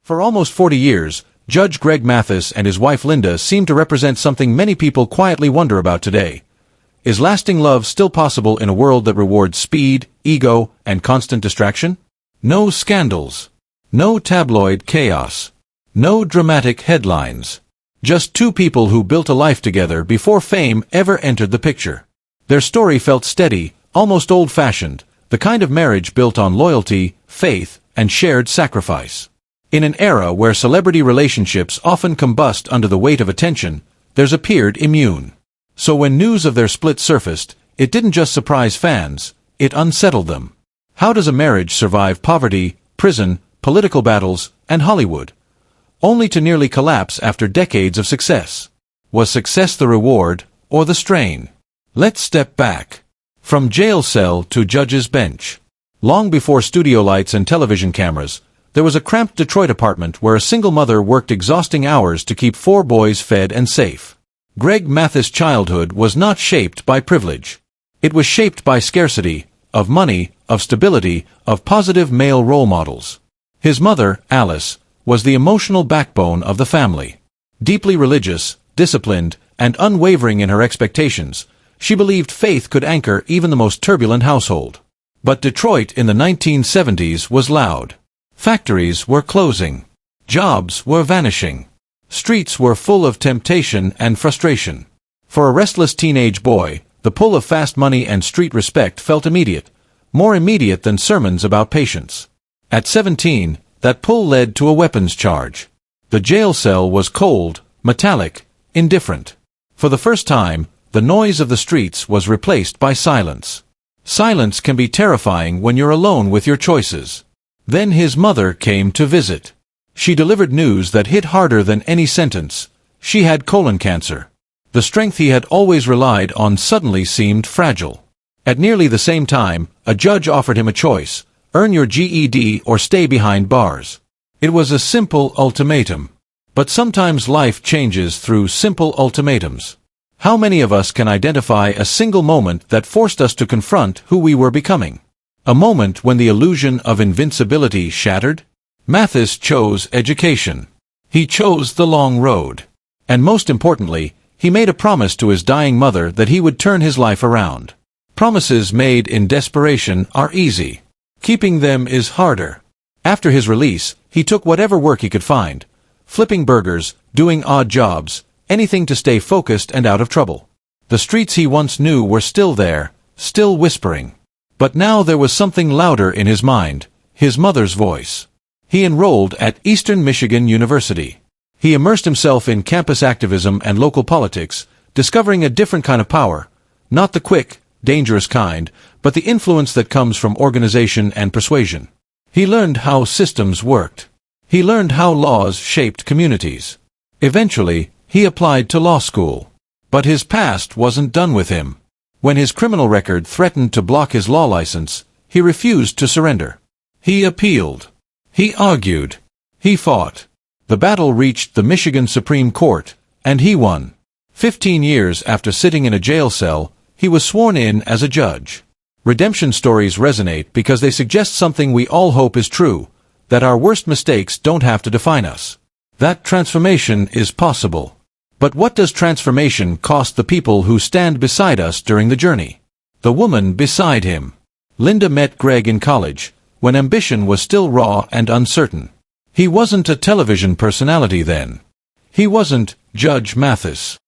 For almost 40 years, Judge Greg Mathis and his wife Linda seem to represent something many people quietly wonder about today. Is lasting love still possible in a world that rewards speed, ego, and constant distraction? No scandals. No tabloid chaos. No dramatic headlines. Just two people who built a life together before fame ever entered the picture. Their story felt steady, almost old-fashioned, the kind of marriage built on loyalty, faith, and shared sacrifice. In an era where celebrity relationships often combust under the weight of attention, theirs appeared immune. So when news of their split surfaced, it didn't just surprise fans, it unsettled them. How does a marriage survive poverty, prison, political battles, and Hollywood? Only to nearly collapse after decades of success. Was success the reward, or the strain? Let's step back. From jail cell to judge's bench. Long before studio lights and television cameras, there was a cramped Detroit apartment where a single mother worked exhausting hours to keep 4 boys fed and safe. Greg Mathis' childhood was not shaped by privilege. It was shaped by scarcity, of money, of stability, of positive male role models. His mother, Alice, was the emotional backbone of the family. Deeply religious, disciplined, and unwavering in her expectations, she believed faith could anchor even the most turbulent household. But Detroit in the 1970s was loud. Factories were closing. Jobs were vanishing. Streets were full of temptation and frustration. For a restless teenage boy, the pull of fast money and street respect felt immediate, more immediate than sermons about patience. At 17, that pull led to a weapons charge. The jail cell was cold, metallic, indifferent. For the first time, the noise of the streets was replaced by silence. Silence can be terrifying when you're alone with your choices. Then his mother came to visit. She delivered news that hit harder than any sentence. She had colon cancer. The strength he had always relied on suddenly seemed fragile. At nearly the same time, a judge offered him a choice: earn your GED or stay behind bars. It was a simple ultimatum. But sometimes life changes through simple ultimatums. How many of us can identify a single moment that forced us to confront who we were becoming? A moment when the illusion of invincibility shattered? Mathis chose education. He chose the long road. And most importantly, he made a promise to his dying mother that he would turn his life around. Promises made in desperation are easy. Keeping them is harder. After his release, he took whatever work he could find. Flipping burgers, doing odd jobs, anything to stay focused and out of trouble. The streets he once knew were still there, still whispering. But now there was something louder in his mind, his mother's voice. He enrolled at Eastern Michigan University. He immersed himself in campus activism and local politics, discovering a different kind of power, not the quick, dangerous kind, but the influence that comes from organization and persuasion. He learned how systems worked. He learned how laws shaped communities. Eventually, he applied to law school. But his past wasn't done with him. When his criminal record threatened to block his law license, he refused to surrender. He appealed. He argued. He fought. The battle reached the Michigan Supreme Court, and he won. 15 years after sitting in a jail cell, he was sworn in as a judge. Redemption stories resonate because they suggest something we all hope is true, that our worst mistakes don't have to define us. That transformation is possible. But what does transformation cost the people who stand beside us during the journey? The woman beside him. Linda met Greg in college, when ambition was still raw and uncertain. He wasn't a television personality then. He wasn't Judge Mathis.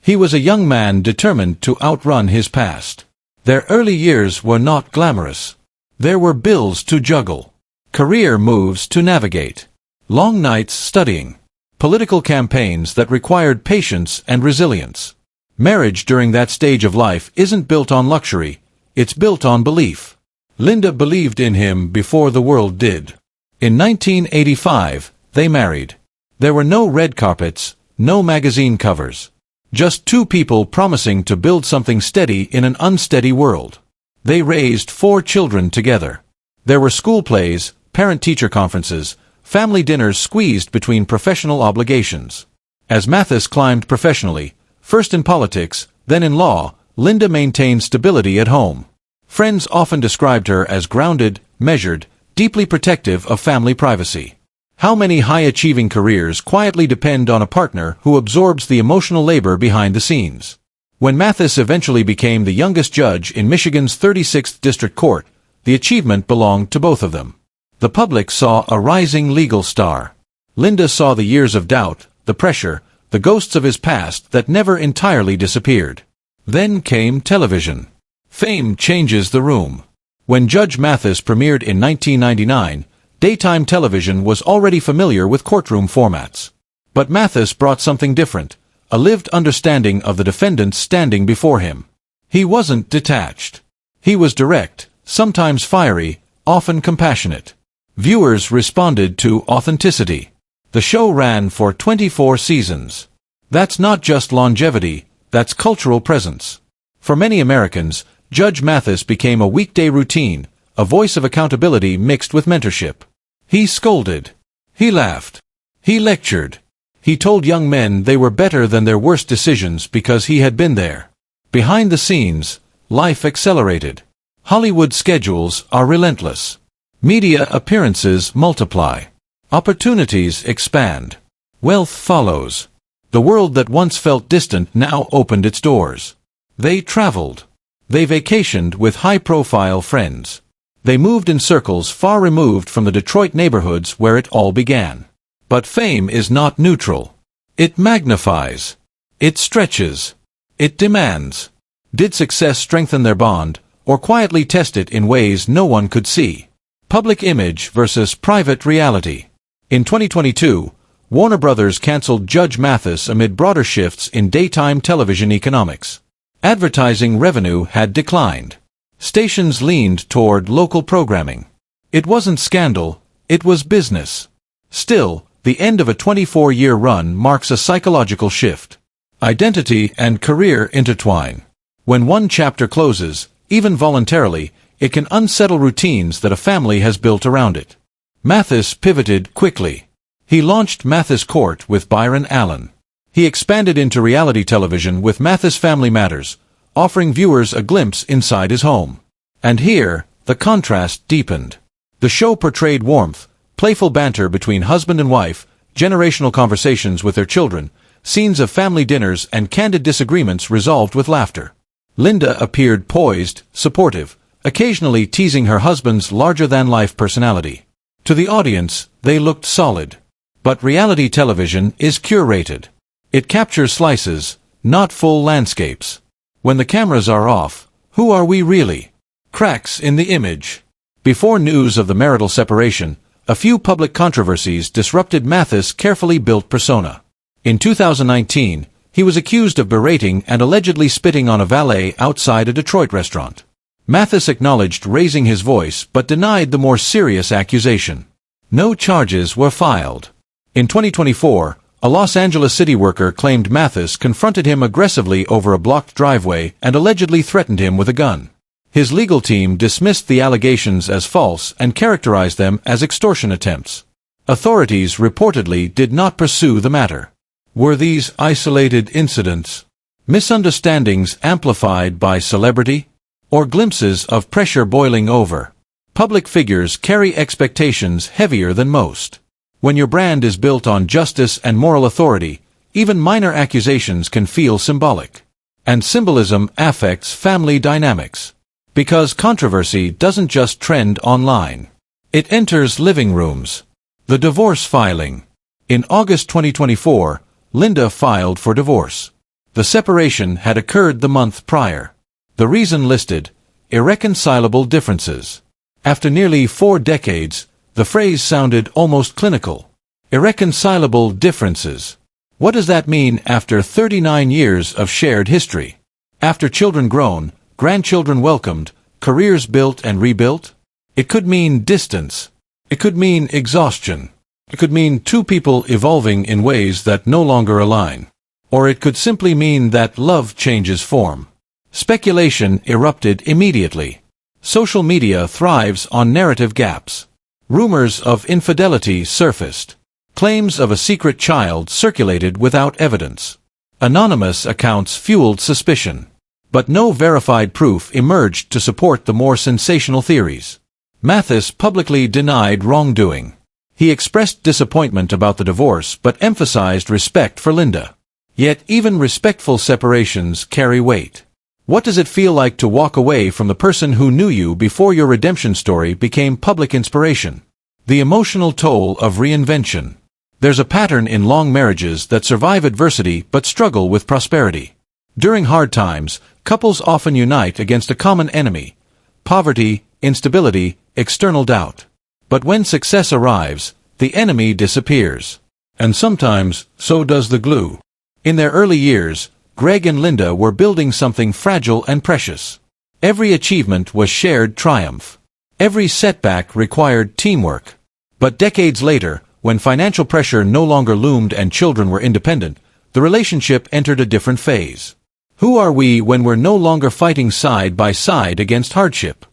He was a young man determined to outrun his past. Their early years were not glamorous. There were bills to juggle, career moves to navigate, long nights studying, political campaigns that required patience and resilience. Marriage during that stage of life isn't built on luxury, it's built on belief. Linda believed in him before the world did. In 1985, they married. There were no red carpets, no magazine covers. Just two people promising to build something steady in an unsteady world. They raised 4 children together. There were school plays, parent-teacher conferences, family dinners squeezed between professional obligations. As Mathis climbed professionally, first in politics, then in law, Linda maintained stability at home. Friends often described her as grounded, measured, deeply protective of family privacy. How many high-achieving careers quietly depend on a partner who absorbs the emotional labor behind the scenes? When Mathis eventually became the youngest judge in Michigan's 36th District Court, the achievement belonged to both of them. The public saw a rising legal star. Linda saw the years of doubt, the pressure, the ghosts of his past that never entirely disappeared. Then came television. Fame changes the room. When Judge Mathis premiered in 1999, daytime television was already familiar with courtroom formats. But Mathis brought something different, a lived understanding of the defendants standing before him. He wasn't detached. He was direct, sometimes fiery, often compassionate. Viewers responded to authenticity. The show ran for 24 seasons. That's not just longevity, that's cultural presence. For many Americans, Judge Mathis became a weekday routine, a voice of accountability mixed with mentorship. He scolded. He laughed. He lectured. He told young men they were better than their worst decisions because he had been there. Behind the scenes, life accelerated. Hollywood schedules are relentless. Media appearances multiply. Opportunities expand. Wealth follows. The world that once felt distant now opened its doors. They traveled. They vacationed with high-profile friends. They moved in circles far removed from the Detroit neighborhoods where it all began. But fame is not neutral. It magnifies. It stretches. It demands. Did success strengthen their bond, or quietly test it in ways no one could see? Public image versus private reality. In 2022, Warner Brothers canceled Judge Mathis amid broader shifts in daytime television economics. Advertising revenue had declined. Stations leaned toward local programming. It wasn't scandal, it was business. Still, the end of a 24-year run marks a psychological shift. Identity and career intertwine. When one chapter closes, even voluntarily, it can unsettle routines that a family has built around it. Mathis pivoted quickly. He launched Mathis Court with Byron Allen. He expanded into reality television with Mathis Family Matters, offering viewers a glimpse inside his home. And here, the contrast deepened. The show portrayed warmth, playful banter between husband and wife, generational conversations with their children, scenes of family dinners and candid disagreements resolved with laughter. Linda appeared poised, supportive, occasionally teasing her husband's larger-than-life personality. To the audience, they looked solid. But reality television is curated. It captures slices, not full landscapes. When the cameras are off, who are we really? Cracks in the image. Before news of the marital separation, a few public controversies disrupted Mathis' carefully built persona. In 2019, he was accused of berating and allegedly spitting on a valet outside a Detroit restaurant. Mathis acknowledged raising his voice but denied the more serious accusation. No charges were filed. In 2024, a Los Angeles city worker claimed Mathis confronted him aggressively over a blocked driveway and allegedly threatened him with a gun. His legal team dismissed the allegations as false and characterized them as extortion attempts. Authorities reportedly did not pursue the matter. Were these isolated incidents? Misunderstandings amplified by celebrity? Or glimpses of pressure boiling over? Public figures carry expectations heavier than most. When your brand is built on justice and moral authority, even minor accusations can feel symbolic. And symbolism affects family dynamics. Because controversy doesn't just trend online. It enters living rooms. The divorce filing. In August 2024, Linda filed for divorce. The separation had occurred the month prior. The reason listed: irreconcilable differences. After nearly 4 decades, the phrase sounded almost clinical. Irreconcilable differences. What does that mean after 39 years of shared history? After children grown, grandchildren welcomed, careers built and rebuilt? It could mean distance. It could mean exhaustion. It could mean two people evolving in ways that no longer align. Or it could simply mean that love changes form. Speculation erupted immediately. Social media thrives on narrative gaps. Rumors of infidelity surfaced. Claims of a secret child circulated without evidence. Anonymous accounts fueled suspicion. But no verified proof emerged to support the more sensational theories. Mathis publicly denied wrongdoing. He expressed disappointment about the divorce but emphasized respect for Linda. Yet even respectful separations carry weight. What does it feel like to walk away from the person who knew you before your redemption story became public inspiration? The emotional toll of reinvention. There's a pattern in long marriages that survive adversity but struggle with prosperity. During hard times, couples often unite against a common enemy: poverty, instability, external doubt. But when success arrives, the enemy disappears. And sometimes, so does the glue. In their early years, Greg and Linda were building something fragile and precious. Every achievement was shared triumph. Every setback required teamwork. But decades later, when financial pressure no longer loomed and children were independent, the relationship entered a different phase. Who are we when we're no longer fighting side by side against hardship?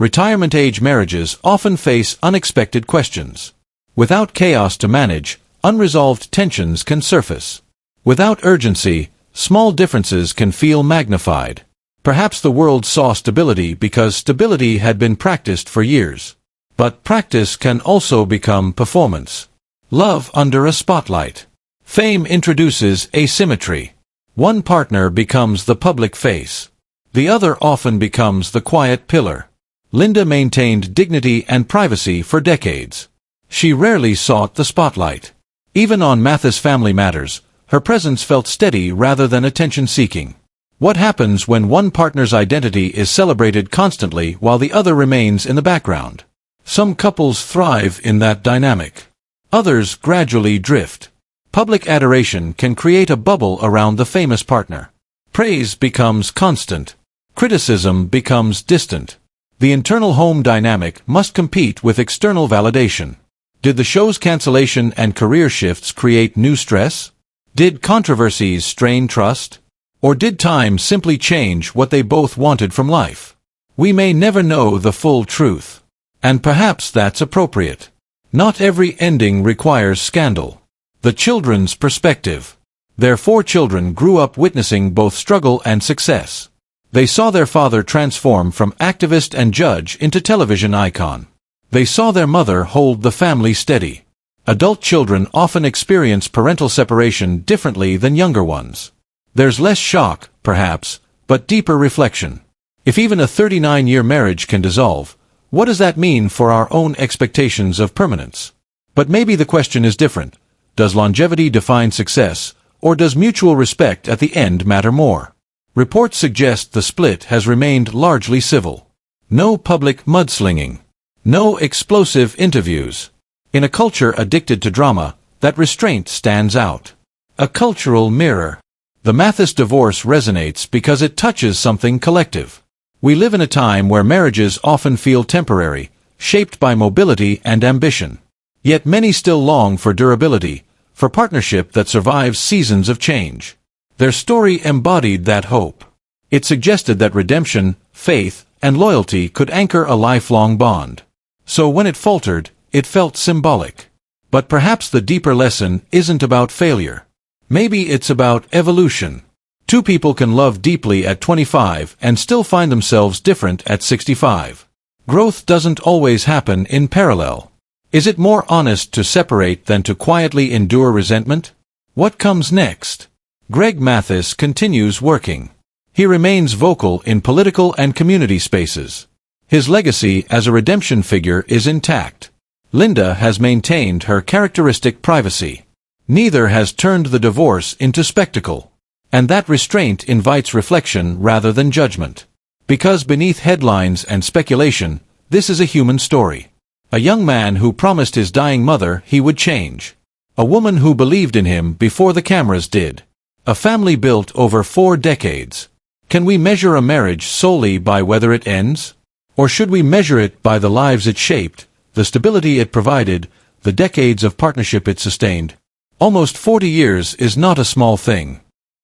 Retirement-age marriages often face unexpected questions. Without chaos to manage, unresolved tensions can surface. Without urgency, small differences can feel magnified. Perhaps the world saw stability because stability had been practiced for years. But practice can also become performance. Love under a spotlight. Fame introduces asymmetry. One partner becomes the public face. The other often becomes the quiet pillar. Linda maintained dignity and privacy for decades. She rarely sought the spotlight. Even on Mathis Family Matters, her presence felt steady rather than attention-seeking. What happens when one partner's identity is celebrated constantly while the other remains in the background? Some couples thrive in that dynamic. Others gradually drift. Public adoration can create a bubble around the famous partner. Praise becomes constant. Criticism becomes distant. The internal home dynamic must compete with external validation. Did the show's cancellation and career shifts create new stress? Did controversies strain trust? Or did time simply change what they both wanted from life? We may never know the full truth. And perhaps that's appropriate. Not every ending requires scandal. The children's perspective. Their 4 children grew up witnessing both struggle and success. They saw their father transform from activist and judge into television icon. They saw their mother hold the family steady. Adult children often experience parental separation differently than younger ones. There's less shock, perhaps, but deeper reflection. If even a 39-year marriage can dissolve, what does that mean for our own expectations of permanence? But maybe the question is different. Does longevity define success, or does mutual respect at the end matter more? Reports suggest the split has remained largely civil. No public mudslinging. No explosive interviews. In a culture addicted to drama, that restraint stands out. A cultural mirror. The Mathis divorce resonates because it touches something collective. We live in a time where marriages often feel temporary, shaped by mobility and ambition. Yet many still long for durability, for partnership that survives seasons of change. Their story embodied that hope. It suggested that redemption, faith, and loyalty could anchor a lifelong bond. So when it faltered, it felt symbolic. But perhaps the deeper lesson isn't about failure. Maybe it's about evolution. 2 people can love deeply at 25 and still find themselves different at 65. Growth doesn't always happen in parallel. Is it more honest to separate than to quietly endure resentment? What comes next? Greg Mathis continues working. He remains vocal in political and community spaces. His legacy as a redemption figure is intact. Linda has maintained her characteristic privacy. Neither has turned the divorce into spectacle. And that restraint invites reflection rather than judgment. Because beneath headlines and speculation, this is a human story. A young man who promised his dying mother he would change. A woman who believed in him before the cameras did. A family built over 4 decades. Can we measure a marriage solely by whether it ends? Or should we measure it by the lives it shaped, the stability it provided, the decades of partnership it sustained? Almost 40 years is not a small thing.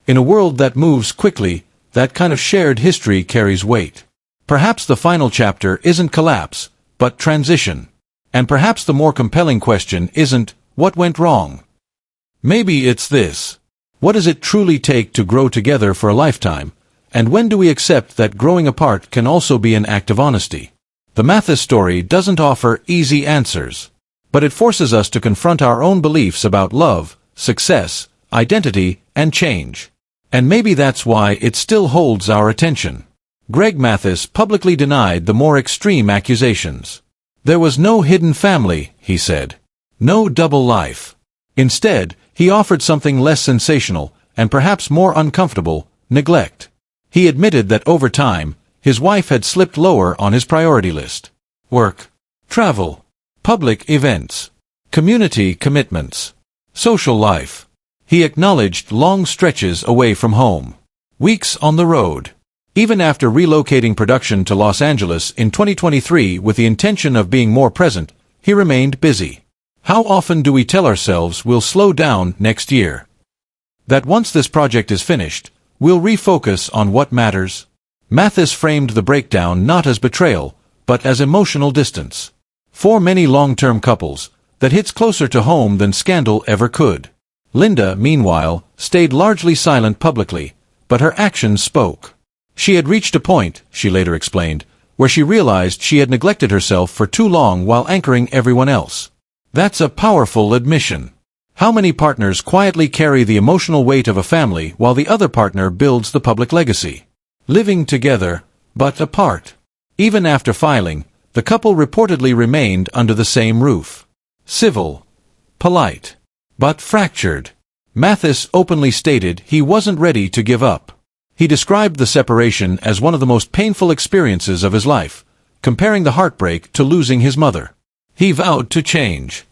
In a world that moves quickly, that kind of shared history carries weight. Perhaps the final chapter isn't collapse, but transition. And perhaps the more compelling question isn't, what went wrong? Maybe it's this. What does it truly take to grow together for a lifetime? And when do we accept that growing apart can also be an act of honesty? The Mathis story doesn't offer easy answers. but it forces us to confront our own beliefs about love, success, identity, and change. And maybe that's why it still holds our attention. Greg Mathis publicly denied the more extreme accusations. There was no hidden family, he said. No double life. Instead, he offered something less sensational, and perhaps more uncomfortable: neglect. He admitted that over time, his wife had slipped lower on his priority list. Work, travel, public events, community commitments, social life. He acknowledged long stretches away from home, weeks on the road. Even after relocating production to Los Angeles in 2023 with the intention of being more present, he remained busy. How often do we tell ourselves we'll slow down next year? That once this project is finished, we'll refocus on what matters? Mathis framed the breakdown not as betrayal, but as emotional distance. For many long-term couples, that hits closer to home than scandal ever could. Linda, meanwhile, stayed largely silent publicly, but her actions spoke. She had reached a point, she later explained, where she realized she had neglected herself for too long while anchoring everyone else. That's a powerful admission. How many partners quietly carry the emotional weight of a family while the other partner builds the public legacy? Living together, but apart. Even after filing, the couple reportedly remained under the same roof. Civil, polite, but fractured. Mathis openly stated he wasn't ready to give up. He described the separation as one of the most painful experiences of his life, comparing the heartbreak to losing his mother. He vowed to change.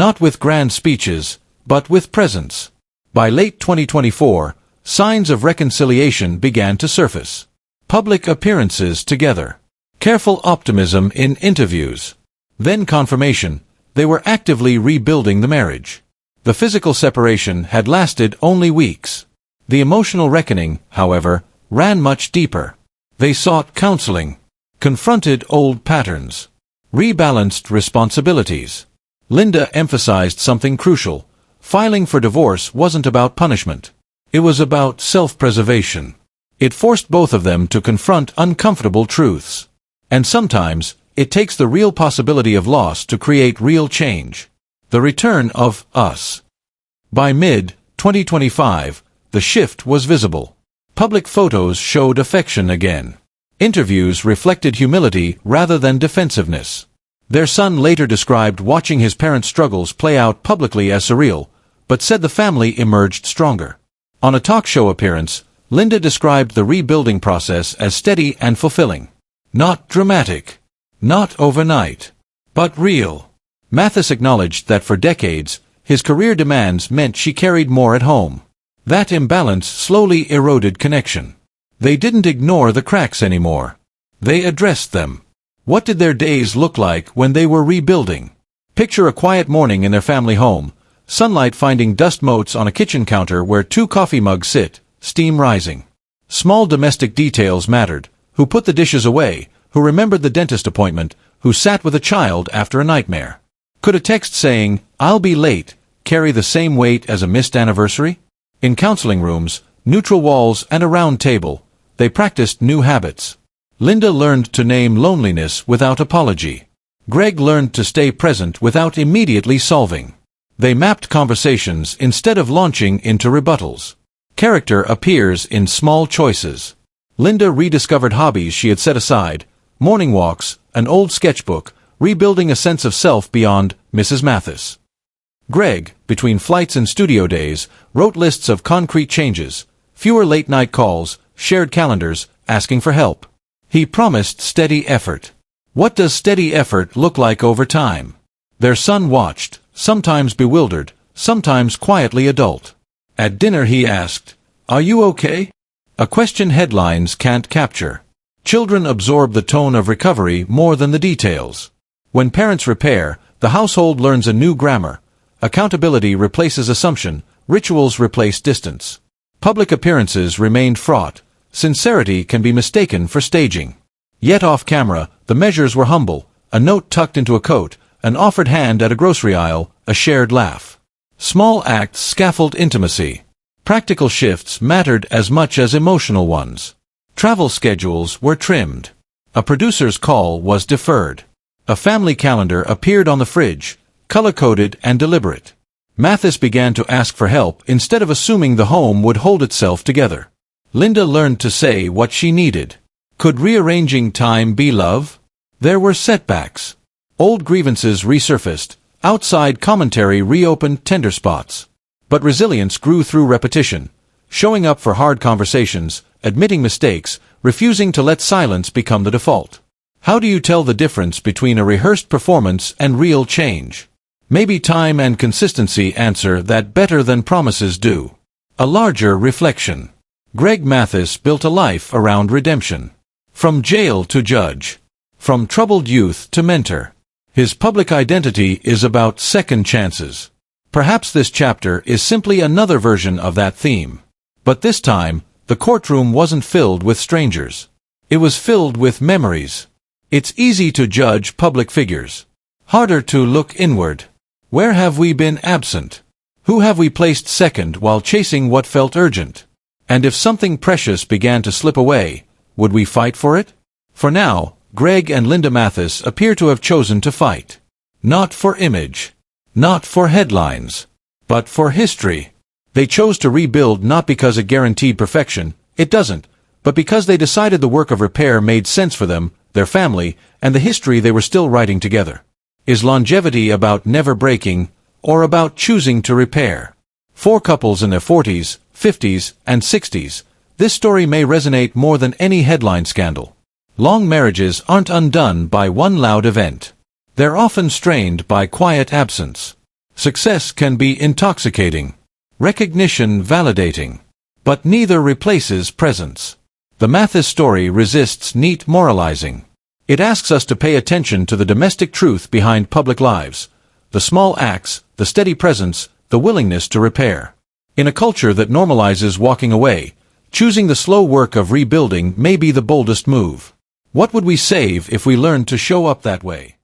Not with grand speeches, but with presence. By late 2024, signs of reconciliation began to surface. Public appearances together. Careful optimism in interviews. Then confirmation, they were actively rebuilding the marriage. The physical separation had lasted only weeks. The emotional reckoning, however, ran much deeper. They sought counseling, confronted old patterns, rebalanced responsibilities. Linda emphasized something crucial. Filing for divorce wasn't about punishment. It was about self-preservation. It forced both of them to confront uncomfortable truths. And sometimes, it takes the real possibility of loss to create real change. The return of us. By mid-2025, the shift was visible. Public photos showed affection again. Interviews reflected humility rather than defensiveness. Their son later described watching his parents' struggles play out publicly as surreal, but said the family emerged stronger. On a talk show appearance, Linda described the rebuilding process as steady and fulfilling. Not dramatic. Not overnight. But real. Mathis acknowledged that for decades, his career demands meant she carried more at home. That imbalance slowly eroded connection. They didn't ignore the cracks anymore. They addressed them. What did their days look like when they were rebuilding? Picture a quiet morning in their family home, sunlight finding dust motes on a kitchen counter where 2 coffee mugs sit, steam rising. Small domestic details mattered: who put the dishes away, who remembered the dentist appointment, who sat with a child after a nightmare. Could a text saying, "I'll be late," carry the same weight as a missed anniversary? In counseling rooms, neutral walls and a round table, they practiced new habits. Linda learned to name loneliness without apology. Greg learned to stay present without immediately solving. They mapped conversations instead of launching into rebuttals. Character appears in small choices. Linda rediscovered hobbies she had set aside: morning walks, an old sketchbook, rebuilding a sense of self beyond Mrs. Mathis. Greg, between flights and studio days, wrote lists of concrete changes: fewer late-night calls, shared calendars, asking for help. He promised steady effort. What does steady effort look like over time? Their son watched, sometimes bewildered, sometimes quietly adult. At dinner he asked, "Are you okay?" A question headlines can't capture. Children absorb the tone of recovery more than the details. When parents repair, the household learns a new grammar. Accountability replaces assumption, rituals replace distance. Public appearances remained fraught. Sincerity can be mistaken for staging. Yet off-camera, the measures were humble: a note tucked into a coat, an offered hand at a grocery aisle, a shared laugh. Small acts scaffold intimacy. Practical shifts mattered as much as emotional ones. Travel schedules were trimmed. A producer's call was deferred. A family calendar appeared on the fridge, color-coded and deliberate. Mathis began to ask for help instead of assuming the home would hold itself together. Linda learned to say what she needed. Could rearranging time be love? There were setbacks. Old grievances resurfaced. Outside commentary reopened tender spots. But resilience grew through repetition, showing up for hard conversations, admitting mistakes, refusing to let silence become the default. How do you tell the difference between a rehearsed performance and real change? Maybe time and consistency answer that better than promises do. A larger reflection. Greg Mathis built a life around redemption. From jail to judge. From troubled youth to mentor. His public identity is about second chances. Perhaps this chapter is simply another version of that theme. But this time, the courtroom wasn't filled with strangers. It was filled with memories. It's easy to judge public figures. Harder to look inward. Where have we been absent? Who have we placed second while chasing what felt urgent? And if something precious began to slip away, would we fight for it? For now, Greg and Linda Mathis appear to have chosen to fight. Not for image. Not for headlines. But for history. They chose to rebuild not because it guaranteed perfection, it doesn't, but because they decided the work of repair made sense for them, their family, and the history they were still writing together. Is longevity about never breaking, or about choosing to repair? For couples in their 40s, 50s, and 60s, this story may resonate more than any headline scandal. Long marriages aren't undone by one loud event. They're often strained by quiet absence. Success can be intoxicating. Recognition validating. But neither replaces presence. The Mathis story resists neat moralizing. It asks us to pay attention to the domestic truth behind public lives, the small acts, the steady presence, the willingness to repair. In a culture that normalizes walking away, choosing the slow work of rebuilding may be the boldest move. What would we save if we learned to show up that way?